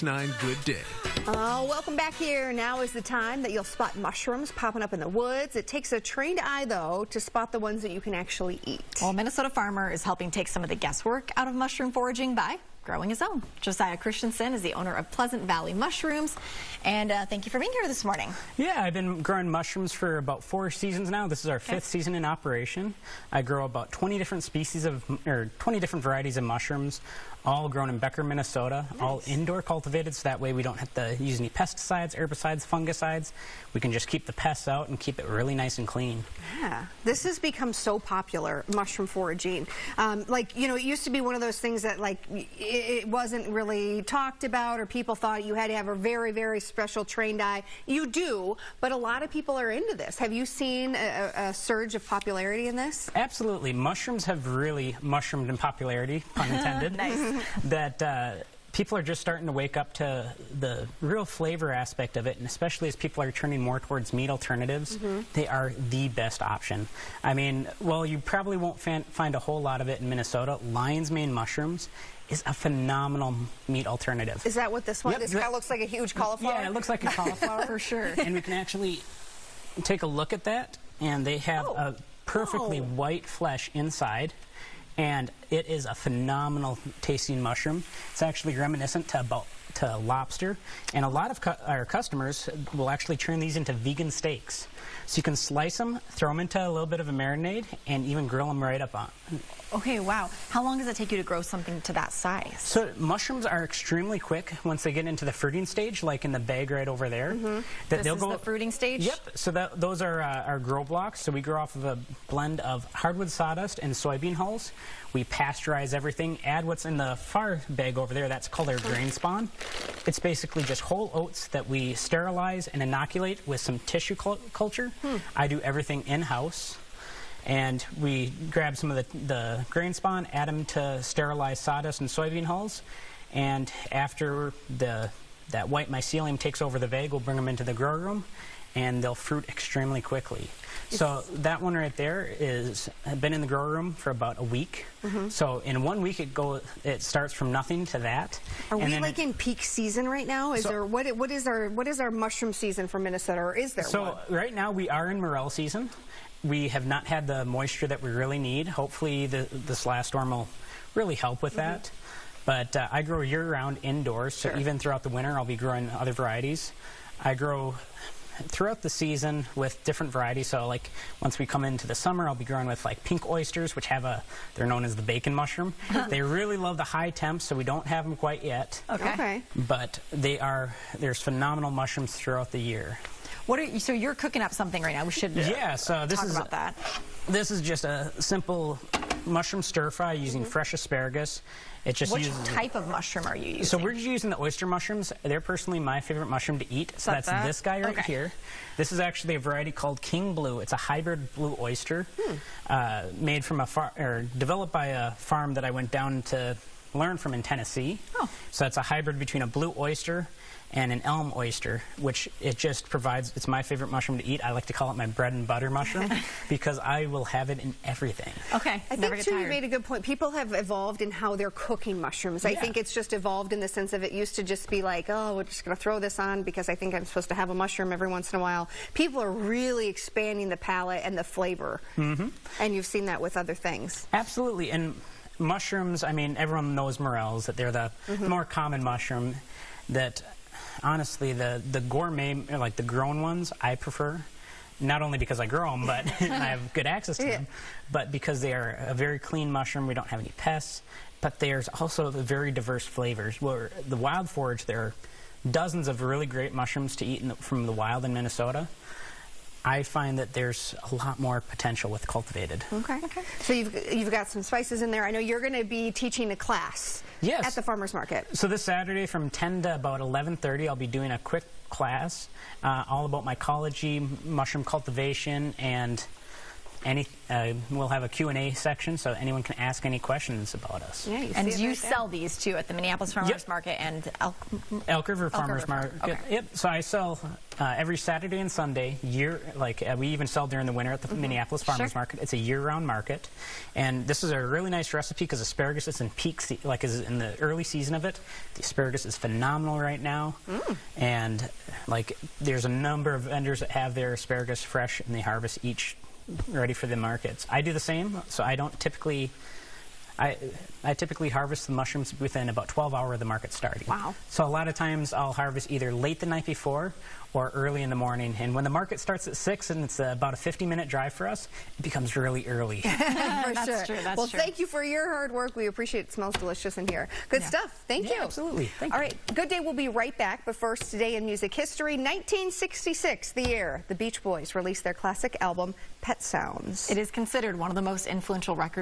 9 Good Day. Welcome back here. Now is the time that you'll spot mushrooms popping up in the woods. It takes a trained eye, though, to spot the ones that you can actually eat. Well, Minnesota Farmer is helping take some of the guesswork out of mushroom foraging by growing his own. Josiah Christensen is the owner of Pleasant Valley Mushrooms, and thank you for being here this morning. Yeah, I've been growing mushrooms for about 4 seasons now. This is our 5th season in operation. I grow about 20 different species of, or 20 different varieties of mushrooms, all grown in Becker, Minnesota, all indoor cultivated, so that way we don't have to use any pesticides, herbicides, fungicides. We can just keep the pests out and keep it really nice and clean. Yeah, this has become so popular, mushroom foraging. Like, you know, it used to be one of those things that, like, it wasn't really talked about, or people thought you had to have a very, very special trained eye. You do, but a lot of people are into this. Have you seen a surge of popularity in this? Absolutely. Mushrooms have really mushroomed in popularity, pun intended. Nice. That people are just starting to wake up to the real flavor aspect of it, and especially as people are turning more towards meat alternatives, they are the best option. I mean, well, you probably won't find a whole lot of it in Minnesota. Lion's mane mushrooms is a phenomenal meat alternative. Is that what this one? Yep, this guy looks like a huge cauliflower? Yeah, it looks like a cauliflower. For sure. And we can actually take a look at that, and they have a perfectly white flesh inside. And it is a phenomenal tasting mushroom. It's actually reminiscent to lobster, and a lot of our customers will actually turn these into vegan steaks. So you can slice them, throw them into a little bit of a marinade, and even grill them right up on. Okay, wow. How long does it take you to grow something to that size? So mushrooms are extremely quick once they get into the fruiting stage, like in the bag right over there. This is the fruiting stage? Yep. So those are our grow blocks. So we grow off of a blend of hardwood sawdust and soybean hulls. We pasteurize everything, add what's in the far bag over there. That's called our grain spawn. It's basically just whole oats that we sterilize and inoculate with some tissue culture. I do everything in-house. And we grab some of the grain spawn, add them to sterilized sawdust and soybean hulls, and after that white mycelium takes over the bag, we'll bring them into the grow room, and they'll fruit extremely quickly. So that one right there has been in the grow room for about a week. So in 1 week it starts from nothing to that. Are we like in peak season right now? Is there what is our mushroom season for Minnesota, or is there one? So right now we are in morel season. We have not had the moisture that we really need. Hopefully this last storm will really help with that. But I grow year-round indoors, so even throughout the winter I'll be growing other varieties. I grow throughout the season with different varieties. So like once we come into the summer, I'll be growing with like pink oysters, which have they're known as the bacon mushroom. They really love the high temps, so we don't have them quite yet. Okay. But there's phenomenal mushrooms throughout the year. So you're cooking up something right now. We should so this talk is about that. This is just a simple mushroom stir fry using fresh asparagus. It just Which type of mushroom are you using? So we're just using the oyster mushrooms. They're personally my favorite mushroom to eat. So that's this guy right here. This is actually a variety called King Blue. It's a hybrid blue oyster made from developed by a farm that I went down to learn from in Tennessee. So it's a hybrid between a blue oyster and an elm oyster, which it just provides. It's my favorite mushroom to eat. I like to call it my bread and butter mushroom because I will have it in everything. Okay, I think too you made a good point. People have evolved in how they're cooking mushrooms. I think it's just evolved in the sense of it used to just be like, oh, we're just going to throw this on because I think I'm supposed to have a mushroom every once in a while. People are really expanding the palate and the flavor, and you've seen that with other things. Absolutely, and mushrooms. I mean, everyone knows morels, that they're the more common mushroom. That honestly, the gourmet, like the grown ones, I prefer. Not only because I grow them, but I have good access to them, but because they are a very clean mushroom. We don't have any pests, but there's also the very diverse flavors. Where the wild forage, there are dozens of really great mushrooms to eat from the wild in Minnesota. I find that there's a lot more potential with cultivated. Okay. So you've got some spices in there. I know you're going to be teaching a class at the Farmers Market. So this Saturday from 10 to about 11:30, I'll be doing a quick class all about mycology, mushroom cultivation, and we'll have a Q&A section so anyone can ask any questions about us. Yeah, And see it you right there. sell these too at the Minneapolis Farmers Yep. Market and Elk River Farmers Market. Okay. Yep. So I sell every Saturday and Sunday. We even sell during the winter at the Minneapolis Farmers Market. It's a year-round market, and this is a really nice recipe because asparagus is in is in the early season of it. The asparagus is phenomenal right now, and there's a number of vendors that have their asparagus fresh and they harvest each ready for the markets. I do the same, so I don't typically. I typically harvest the mushrooms within about 12 hours of the market starting. Wow. So a lot of times I'll harvest either late the night before or early in the morning. And when the market starts at 6 and it's about a 50-minute drive for us, it becomes really early. For That's sure. true, that's well, true. thank you for your hard work. We appreciate it. It smells delicious in here. Good stuff. Thank you. Absolutely. Thank All you. right. Good Day will be right back. But first, today in music history, 1966, the year the Beach Boys released their classic album, Pet Sounds. it is considered one of the most influential records